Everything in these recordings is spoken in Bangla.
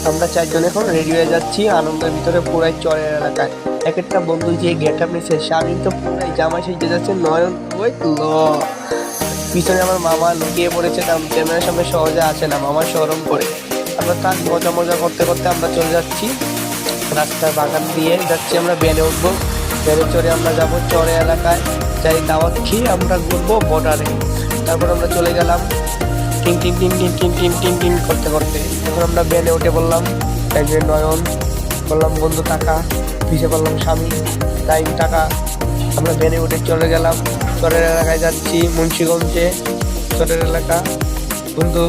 আমরা চারজন এখন রেডি হয়ে যাচ্ছি আনন্দের ভিতরে পুরাই চরের এলাকায়। এক একটা বন্ধু যে গেট আপ নিচ্ছে, স্বামী তো পুরাই জামা সেজে যাচ্ছে, নয়ন ওই ল পিছনে আমার মামা লুকিয়ে পড়েছে, কারণ ক্যামেরার সামনে সহজে আসে না, মামা শরম করে। আমরা তার মজা মজা করতে করতে আমরা চলে যাচ্ছি রাস্তার বাগান দিয়ে যাচ্ছি, আমরা ভ্যানে উঠবো, ভ্যানে চড়ে আমরা যাবো চরে এলাকায়, যাই দাওয়াত খেয়ে আমরা ঘুরবো বর্ডারে। তারপর আমরা চলে গেলাম tin tin tin tin tin tin tin tin করতে করতে। এখন আমরা ভ্যানে উঠে বললাম একজন নয়ন, বললাম বন্ধু টাকা, পিছিয়ে বললাম স্বামী টাইম টাকা। আমরা ভ্যানে উঠে চলে গেলাম চরের এলাকায়, যাচ্ছি মুন্সিগঞ্জে চরের এলাকা। বন্ধু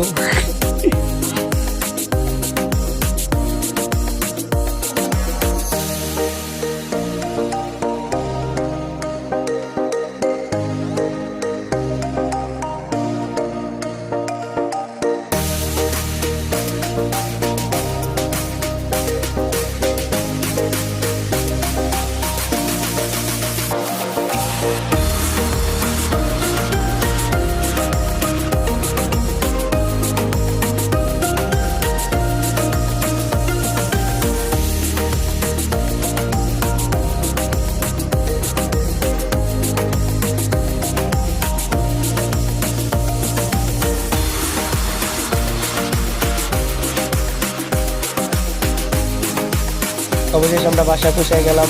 অবশেষে আমরা বাসায় পৌঁছে গেলাম।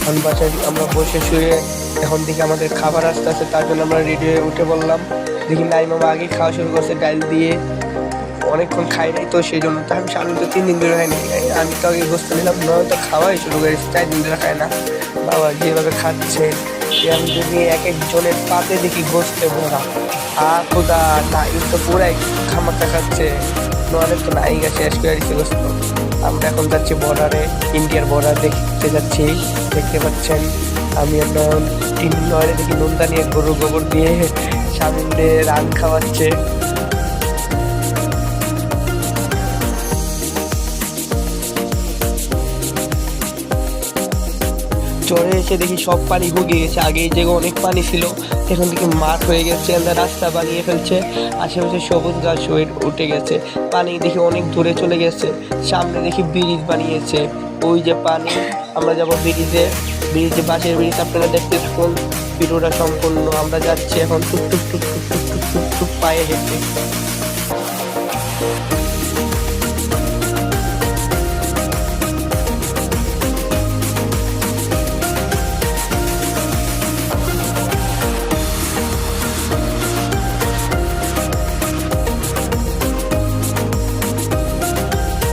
এখন বাসায় আমরা বসে শুয়ে এখন দেখি আমাদের খাবার আসতে আসতে, তার জন্য আমরা রেডি হয়ে উঠে বললাম। দেখি নাই মামা আগে খাওয়া শুরু করছে ডাল দিয়ে, অনেকক্ষণ খাই নাই তো সেই জন্য। তো আমি সাধারণত 3 দিন ধরে খাই নাই, আমি তো আগে গোস্ত নিলাম, নয় তো খাওয়াই শুরু করেছি 4 দিন ধরে খায় না। বাবা যেভাবে খাচ্ছে, আমি যদি এক একজনের পাতে দেখি গোস্তে ভরা, খোদা না এই তো পুরাই খামাখা খাচ্ছে, নয় তো নাই গা শেষ করে দিচ্ছে গোস্ত। আমরা এখন যাচ্ছি বর্ডারে, ইন্ডিয়ার বর্ডার দেখতে যাচ্ছি। দেখতে পাচ্ছেন আমি নয়ন নয়নে দেখি নুনটা নিয়ে গরুর গোবর দিয়ে সামনে রান খাওয়াচ্ছে। চরে এসে দেখি সব পানি ভুগে গেছে, আগে এই জায়গায় অনেক পানি ছিল, এখন দেখি মাঠ হয়ে গেছে, রাস্তা বানিয়ে ফেলছে, আশেপাশে সবুজ গাছ হয়ে উঠে গেছে, পানি দেখি অনেক দূরে চলে গেছে, সামনে দেখি ব্রিজ বানিয়েছে, ওই যে পানি। আমরা যাবো ব্রিজে, ব্রিজে বাঁশের ব্রিজ, আপনারা দেখতে থাকুন ভিডিওটা সম্পূর্ণ। আমরা যাচ্ছি এখন টুক টুক টুক টুক টুক টুক টুক টুক পায়ে হেঁটে।